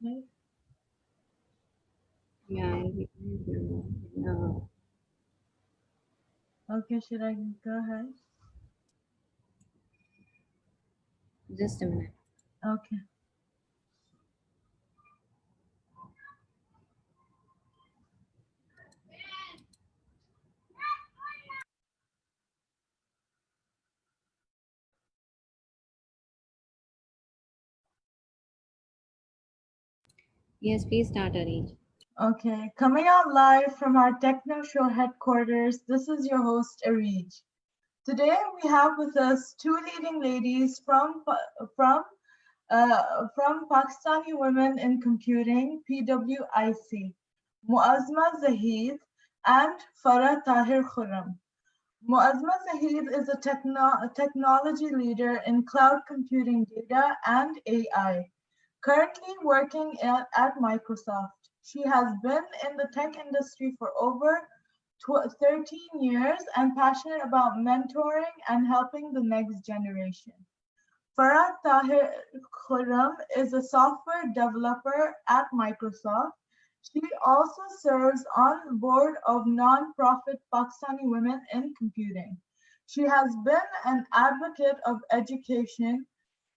Okay. Yeah, no. Okay, should I go ahead? Just a minute. Okay. Yes, please start, Arij. Okay, coming out live from our Techno Show headquarters, this is your host, Arij. Today we have with us two leading ladies from Pakistani Women in Computing, PWiC, Muazma Zahid and Farah Tahir Khurram. Muazma Zahid is a technology leader in cloud computing data and AI, currently working at Microsoft. She has been in the tech industry for over 13 years and passionate about mentoring and helping the next generation. Farah Tahir Khurram is a software developer at Microsoft. She also serves on the board of non-profit Pakistani Women in Computing. She has been an advocate of education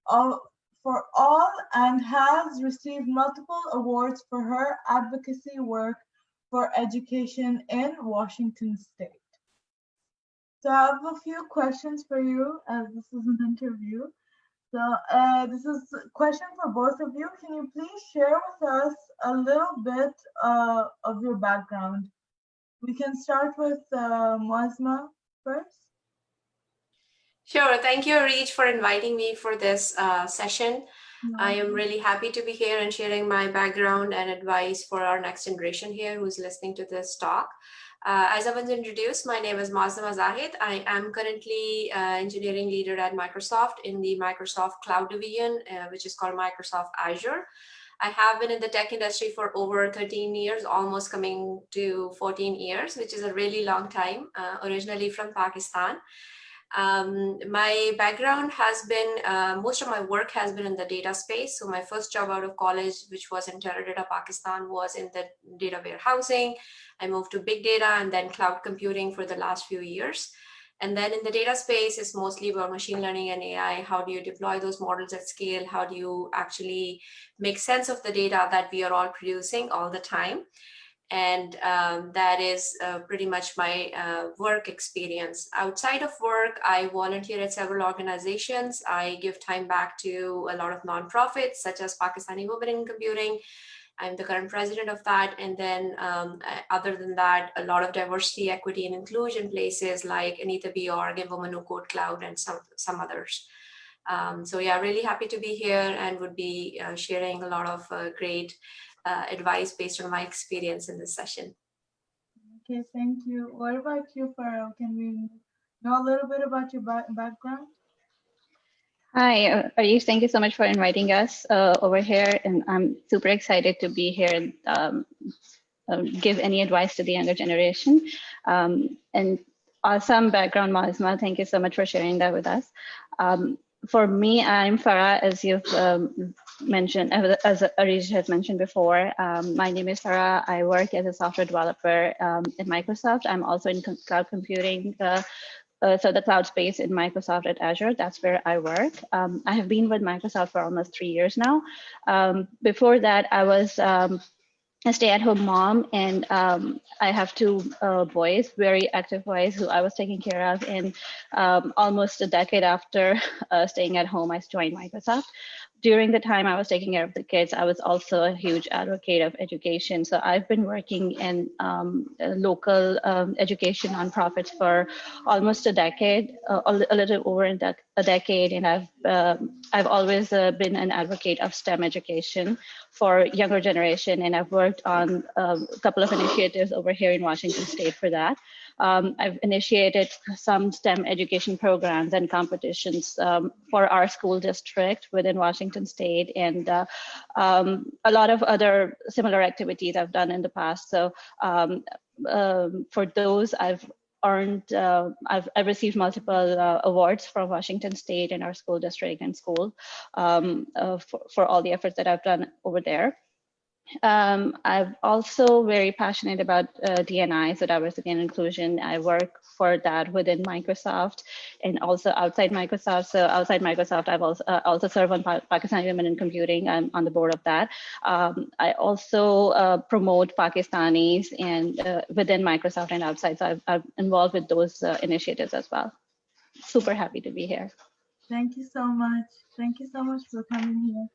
of, for all and has received multiple awards for her advocacy work for education in Washington State. So I have a few questions for you as this is an interview. So this is a question for both of you. Can you please share with us a little bit of your background? We can start with Muazma first. Sure. Thank you, Reach, for inviting me for this session. I am really happy to be here and sharing my background and advice for our next generation here who's listening to this talk. As I was introduced, my name is Mazlama Zahid. I am currently engineering leader at Microsoft in the Microsoft Cloud Division, which is called Microsoft Azure. I have been in the tech industry for over 13 years, almost coming to 14 years, which is a really long time, originally from Pakistan. My background has been, most of my work has been in the data space. So my first job out of college, which was in Teradata, Pakistan, was in the data warehousing. I moved to big data and then cloud computing for the last few years. And then in the data space, it's mostly about machine learning and AI. How do you deploy those models at scale? How do you actually make sense of the data that we are all producing all the time? And that is pretty much my work experience. Outside of work, I volunteer at several organizations. I give time back to a lot of nonprofits, such as Pakistani Women in Computing. I'm the current president of that. And then other than that, a lot of diversity, equity, and inclusion places like Anita B. Org and Women Who Code Cloud and some others. So yeah, really happy to be here and would be sharing a lot of great advice based on my experience in this session. Okay, thank you. What about you, Farah? Can we know a little bit about your background? Hi, Arish. Thank you so much for inviting us over here, and I'm super excited to be here and give any advice to the younger generation. And awesome background, Mahasma. Thank you so much for sharing that with us. For me, I'm Farah, as you've mentioned, as Arish has mentioned before. My name is Farah. I work as a software developer at Microsoft. I'm also in cloud computing. So the cloud space in Microsoft at Azure, that's where I work. I have been with Microsoft for almost 3 years now. Before that, I was a stay-at-home mom, and I have two boys, very active boys, who I was taking care of. And almost a decade after staying at home, I joined Microsoft. During the time I was taking care of the kids, I was also a huge advocate of education. So I've been working in local education nonprofits for almost a decade, a little over a decade, and I've always been an advocate of STEM education for younger generation, and I've worked on a couple of initiatives over here in Washington State for that. I've initiated some STEM education programs and competitions for our school district within Washington State, and a lot of other similar activities I've done in the past. So for those, I've received multiple awards from Washington State and our school district and school for all the efforts that I've done over there. I'm also very passionate about D&I, so diversity and inclusion. I work for that within Microsoft and also outside Microsoft. So outside Microsoft, I've also serve on Pakistani Women in Computing. I'm on the board of that. I also promote Pakistanis and within Microsoft and outside. So I'm involved with those initiatives as well. Super happy to be here. Thank you so much. Thank you so much for coming here.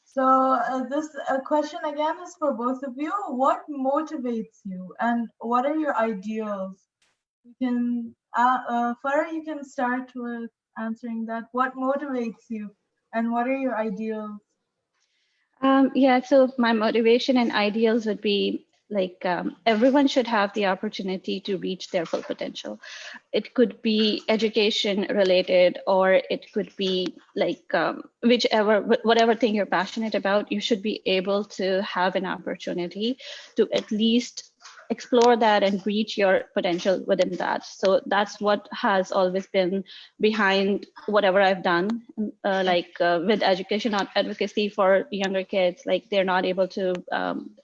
So this question again is for both of you. What motivates you and what are your ideals? You can, Farah, you can start with answering that. What motivates you and what are your ideals? Yeah, so my motivation and ideals would be like everyone should have the opportunity to reach their full potential. It could be education related, or it could be like whatever thing you're passionate about, you should be able to have an opportunity to at least explore that and reach your potential within that. So that's what has always been behind whatever I've done, with education advocacy for younger kids. Like they're not able to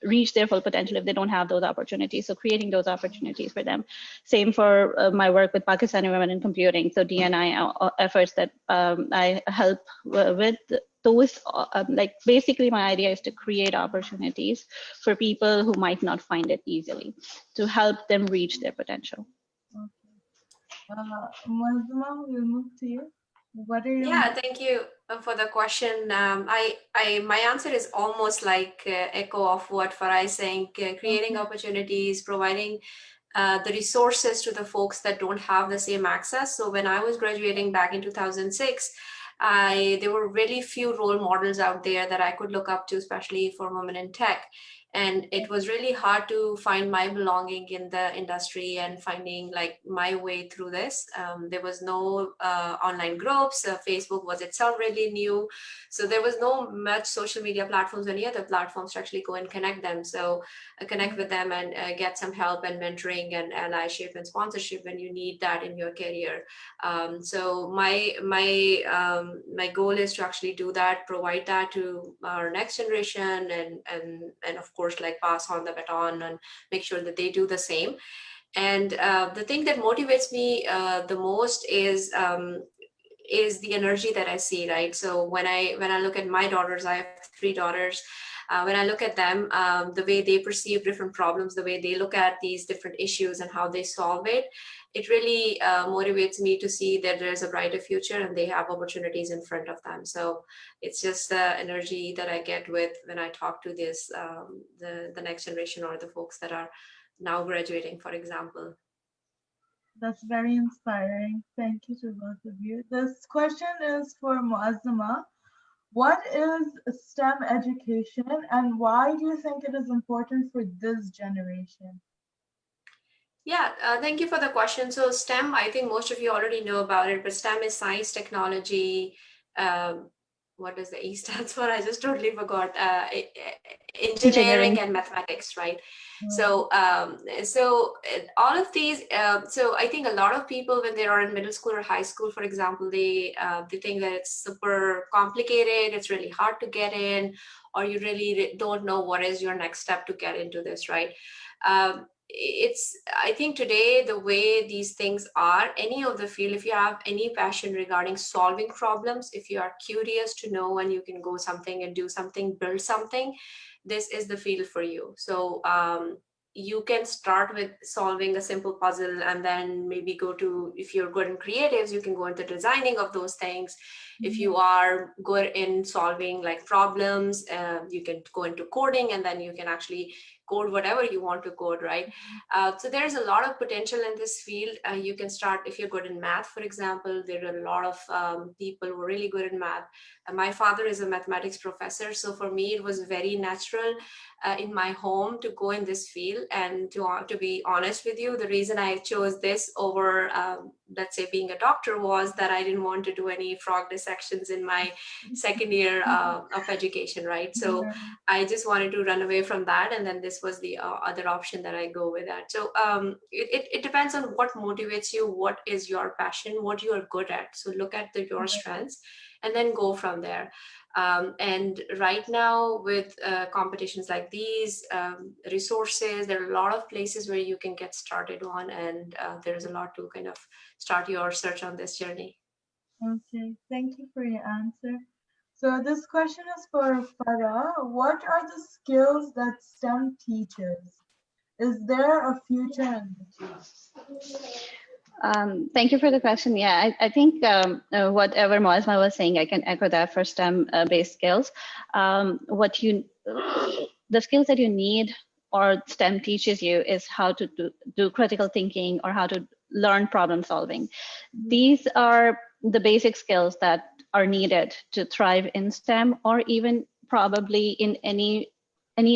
reach their full potential if they don't have those opportunities. So creating those opportunities for them. Same for my work with Pakistani Women in Computing. So D&I efforts that I help with those, like basically my idea is to create opportunities for people who might not find it easily to help them reach their potential. Okay. Muazzama, we'll move to you. What are your Yeah, thank you for the question. My answer is almost like echo of what Farah is saying, creating opportunities, providing the resources to the folks that don't have the same access. So when I was graduating back in 2006, there were really few role models out there that I could look up to, especially for women in tech. And it was really hard to find my belonging in the industry and finding like my way through this. There was no online groups. Facebook was itself really new. So there was no much social media platforms, any other platforms to actually go and connect them. So connect with them and get some help and mentoring and allyship and sponsorship when you need that in your career. So my goal is to actually do that, provide that to our next generation, and of course like pass on the baton and make sure that they do the same. And the thing that motivates me the most is the energy that I see, right? So when I look at my daughters, I have 3 daughters. When I look at them, the way they perceive different problems, the way they look at these different issues and how they solve it, it really motivates me to see that there's a brighter future and they have opportunities in front of them. So it's just the energy that I get with when I talk to this the next generation or the folks that are now graduating, for example. That's very inspiring. Thank you to both of you. This question is for Muazzama. What is STEM education and why do you think it is important for this generation? Yeah, thank you for the question. So STEM, I think most of you already know about it, but STEM is science, technology. What does the E stands for? I just totally forgot. Engineering and mathematics, right? So, all of these. So I think a lot of people, when they are in middle school or high school, for example, they think that it's super complicated. It's really hard to get in, or you really don't know what is your next step to get into this, right? I think today the way these things are, any of the field, if you have any passion regarding solving problems, if you are curious to know and you can go something and do something, build something, this is the field for you. So you can start with solving a simple puzzle and then maybe go to, if you're good in creatives, you can go into designing of those things. If you are good in solving like problems, you can go into coding and then you can actually code whatever you want to code, right? So there's a lot of potential in this field. You can start, if you're good in math, for example, there are a lot of people who are really good in math. My father is a mathematics professor. So for me, it was very natural in my home to go in this field. And to be honest with you, the reason I chose this over, let's say, being a doctor was that I didn't want to do any frog dissections in my second year of education, right? So I just wanted to run away from that. And then this was the other option that I go with that. So it depends on what motivates you, what is your passion, what you are good at. So look at your strengths and then go from there. And right now with competitions like these, resources, there are a lot of places where you can get started on, and there's a lot to kind of start your search on this journey. Okay, thank you for your answer. So this question is for Farah. What are the skills that STEM teaches? Is there a future in it? Thank you for the question. Yeah, I think whatever Moazma was saying, I can echo that for STEM-based skills. The skills that you need or STEM teaches you is how to do critical thinking or how to learn problem solving. These are the basic skills that are needed to thrive in STEM or even probably in any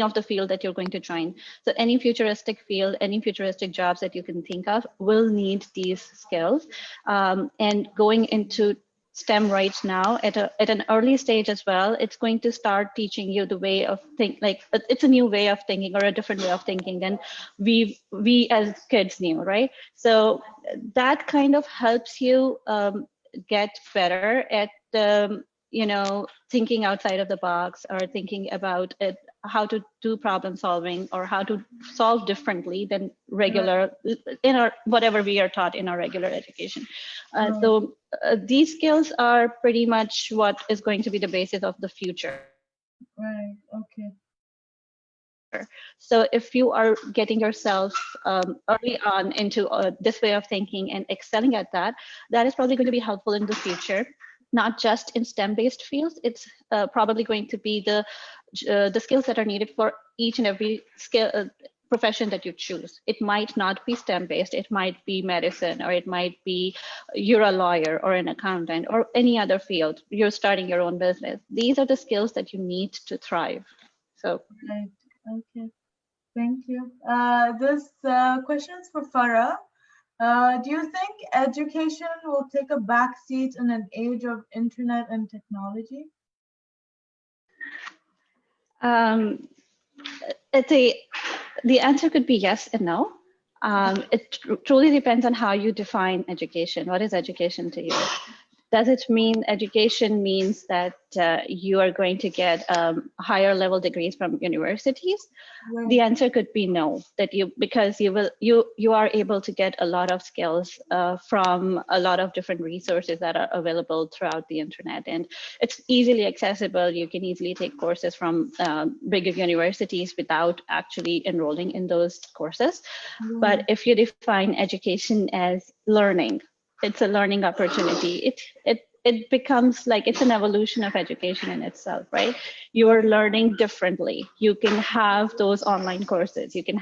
of the field that you're going to join. So any futuristic field, any futuristic jobs that you can think of will need these skills. And going into STEM right now at an early stage as well, it's going to start teaching you the way of like it's a new way of thinking or a different way of thinking than we as kids knew, right? So that kind of helps you get better at thinking outside of the box or thinking about it, how to do problem solving or how to solve differently than regular in our whatever we are taught in our regular education. So these skills are pretty much what is going to be the basis of the future. Right, okay. So if you are getting yourself early on into this way of thinking and excelling at that, that is probably going to be helpful in the future, not just in STEM-based fields. It's probably going to be the skills that are needed for each and every skill profession that you choose. It might not be STEM-based. It might be medicine, or it might be you're a lawyer or an accountant or any other field. You're starting your own business. These are the skills that you need to thrive. So. Right. Okay, thank you. This question is for Farah. Do you think education will take a backseat in an age of internet and technology? The answer could be yes and no. It truly depends on how you define education. What is education to you? Does it mean education means that you are going to get higher level degrees from universities? Right. The answer could be no, because you are able to get a lot of skills from a lot of different resources that are available throughout the internet, and it's easily accessible. You can easily take courses from bigger universities without actually enrolling in those courses. But if you define education as learning, it's a learning opportunity. It becomes like it's an evolution of education in itself, right? You are learning differently. You can have those online courses. You can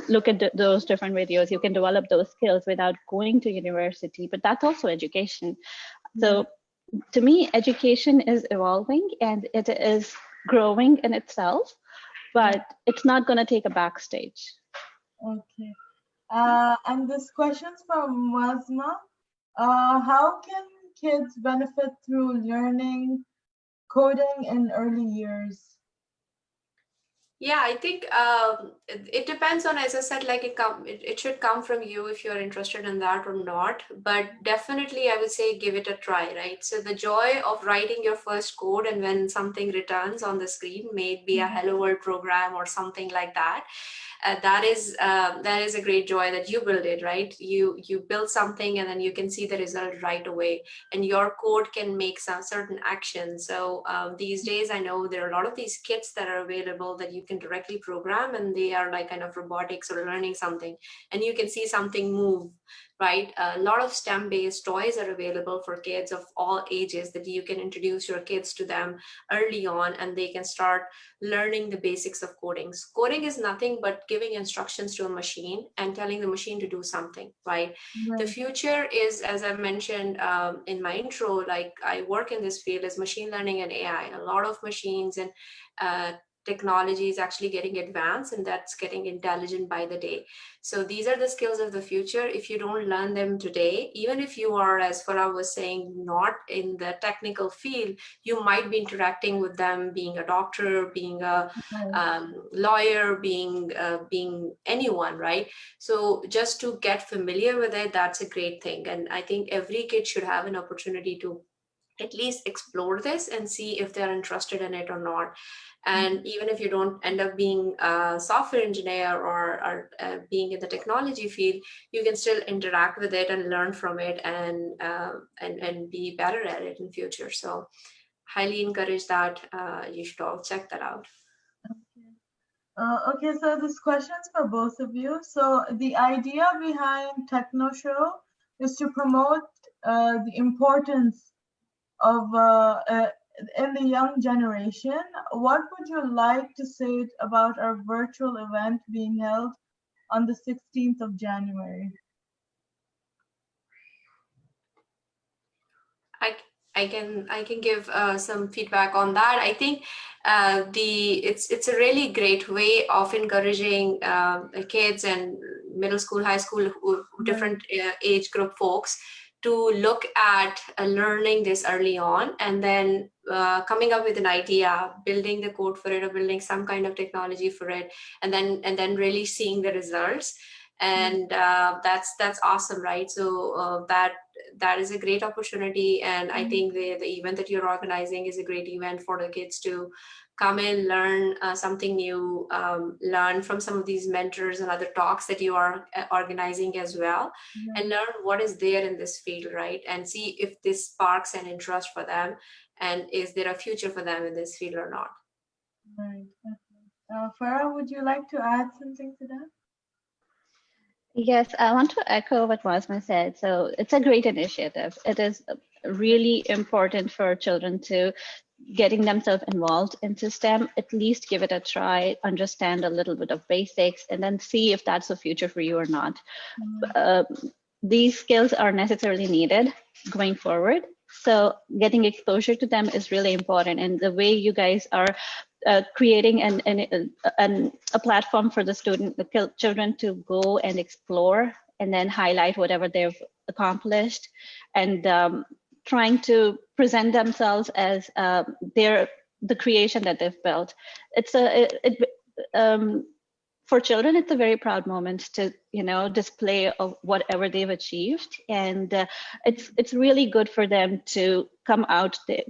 look at those different videos. You can develop those skills without going to university, but that's also education. So to me, education is evolving and it is growing in itself, but it's not going to take a backstage. Okay. And this question's from Wazma. How can kids benefit through learning coding in early years? Yeah, I think it depends on, as I said, like it should come from you if you're interested in that or not. But definitely, I would say give it a try, right? So the joy of writing your first code and when something returns on the screen, may it be a Hello World program or something like that. That is a great joy that you build it, right? You build something and then you can see the result right away, and your code can make some certain actions. So these days, I know there are a lot of these kits that are available that you can directly program, and they are like kind of robotics or learning something, and you can see something move, right? A lot of STEM-based toys are available for kids of all ages that you can introduce your kids to them early on, and they can start learning the basics of coding. Coding is nothing but giving instructions to a machine and telling the machine to do something, right? The future is, as I mentioned in my intro, like I work in this field, is machine learning and AI. A lot of machines and technology is actually getting advanced, and that's getting intelligent by the day. So these are the skills of the future. If you don't learn them today, even if you are, as Farah was saying, not in the technical field, you might be interacting with them, being a doctor, being a lawyer, being anyone, right? So just to get familiar with it, that's a great thing. And I think every kid should have an opportunity to at least explore this and see if they're interested in it or not. And even if you don't end up being a software engineer or being in the technology field, you can still interact with it and learn from it and be better at it in future. So highly encourage that. You should all check that out. Okay, so this question's for both of you. So the idea behind Techno Show is to promote the importance of in the young generation. What would you like to say about our virtual event being held on the 16th of January? I can give some feedback on that. I think it's a really great way of encouraging kids and middle school, high school, different age group folks to look at learning this early on, and then coming up with an idea, building the code for it, or building some kind of technology for it, and then really seeing the results. And that's awesome, right? So that is a great opportunity, and I think the event that you're organizing is a great event for the kids to come in, learn something new, learn from some of these mentors and other talks that you are organizing as well, and learn what is there in this field, right? And see if this sparks an interest for them, and is there a future for them in this field or not. Right. Farah, would you like to add something to that? Yes, I want to echo what Wasma said. So it's a great initiative. It is really important for children to getting themselves involved into STEM, at least give it a try, understand a little bit of basics, and then see if that's a future for you or not. These skills are necessarily needed going forward. So getting exposure to them is really important. And the way you guys are creating a platform for the children to go and explore and then highlight whatever they've accomplished, and trying to present themselves as the creation that they've built. For children, it's a very proud moment to display of whatever they've achieved, and it's really good for them to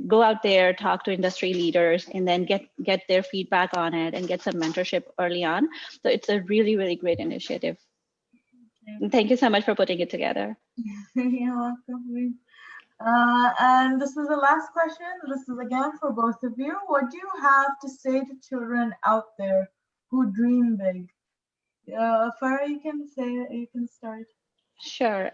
go out there, talk to industry leaders, and then get their feedback on it and get some mentorship early on. So it's a really, really great initiative. Okay. And thank you so much for putting it together. You're welcome. And this is the last question. This is again for both of you. What do you have to say to children out there who dream big? Farah, you can start. Sure.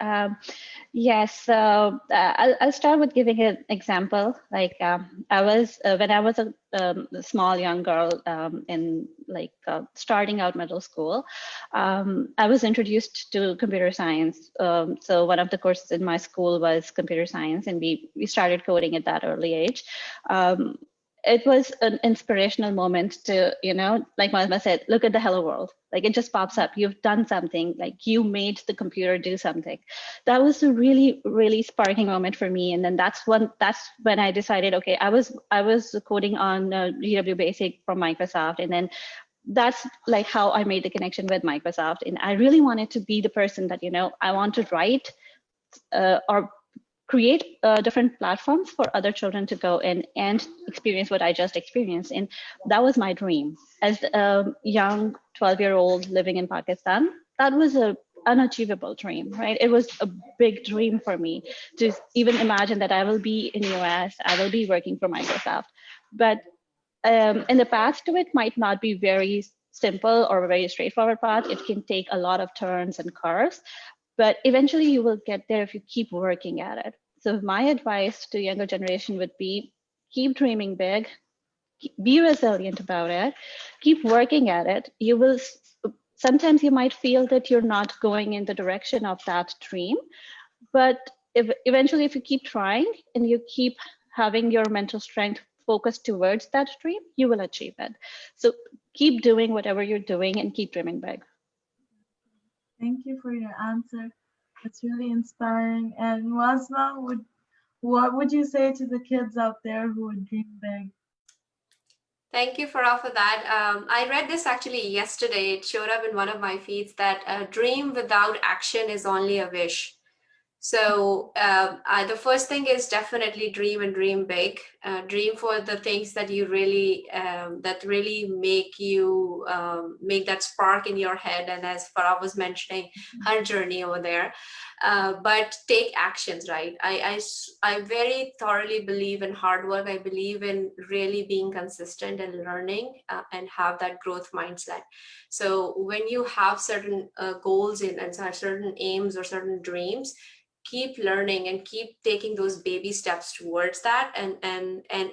Yes. So I'll start with giving an example. Like I was when I was a small young girl in starting out middle school, I was introduced to computer science. So one of the courses in my school was computer science, and we started coding at that early age. It was an inspirational moment to, like Malma said, look at the hello world. Like it just pops up. You've done something, like you made the computer do something. That was a really, really sparking moment for me. And then that's when I decided, okay, I was coding on GW Basic from Microsoft. And then that's like how I made the connection with Microsoft. And I really wanted to be the person that, I want to write or create different platforms for other children to go in and experience what I just experienced. And that was my dream. As a young 12-year-old living in Pakistan, that was an unachievable dream, right? It was a big dream for me to even imagine that I will be in the US, I will be working for Microsoft. But in the path to it might not be very simple or a very straightforward path. It can take a lot of turns and curves. But eventually you will get there if you keep working at it. So my advice to younger generation would be, keep dreaming big, be resilient about it, keep working at it. Sometimes you might feel that you're not going in the direction of that dream, but eventually if you keep trying and you keep having your mental strength focused towards that dream, you will achieve it. So keep doing whatever you're doing and keep dreaming big. Thank you for your answer. It's really inspiring. And Wasma, what would you say to the kids out there who would dream big? Thank you, Farah, for that. I read this actually yesterday. It showed up in one of my feeds that a dream without action is only a wish. So the first thing is definitely dream and dream big. Dream for the things that you really that really make you make that spark in your head. And as Farah was mentioning, her journey over there. But take actions, right? I very thoroughly believe in hard work. I believe in really being consistent and learning and have that growth mindset. So when you have certain goals and certain aims or certain dreams, keep learning and keep taking those baby steps towards that, and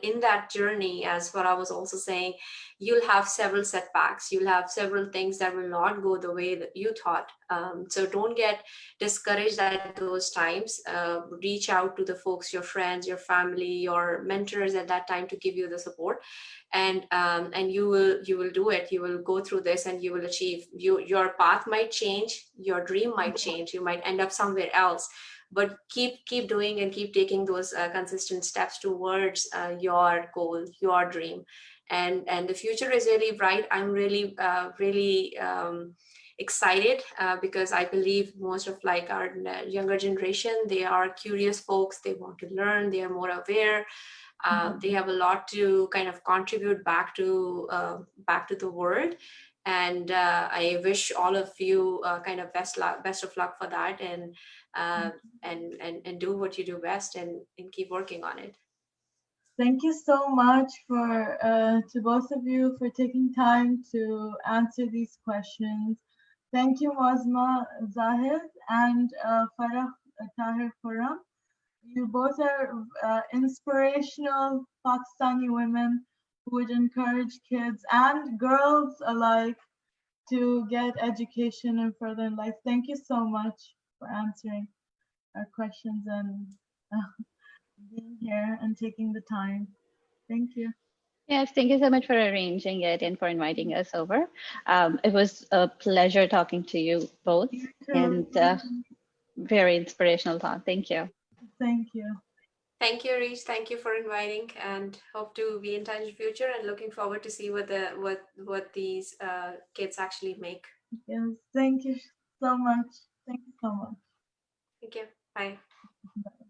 in that journey, as what I was also saying, you'll have several setbacks, you'll have several things that will not go the way that you thought. So don't get discouraged at those times. Reach out to the folks, your friends, your family, your mentors at that time to give you the support, and you will do it. You will go through this and you will achieve. Your path might change, your dream might change, you might end up somewhere else, but keep doing and keep taking those consistent steps towards your goal, your dream. And the future is really bright. I'm really excited because I believe most of like our younger generation, they are curious folks, they want to learn, they are more aware. They have a lot to kind of contribute back to the world, and I wish all of you kind of best of luck for that, and do what you do best, and keep working on it. Thank you so much for to both of you for taking time to answer these questions. Thank you, Muazma Zahid and Farah Tahir Khurram. You both are inspirational Pakistani women who would encourage kids and girls alike to get education and further in life. Thank you so much for answering our questions and being here and taking the time. Thank you. Yes, thank you so much for arranging it and for inviting us over. It was a pleasure talking to you both, You too. and very inspirational talk. Thank you. Thank you. Thank you, Reese. Thank you for inviting, and hope to be in touch in the future, and looking forward to see what these kids actually make. Yes, thank you so much. Thank you so much. Thank you. Bye. Bye.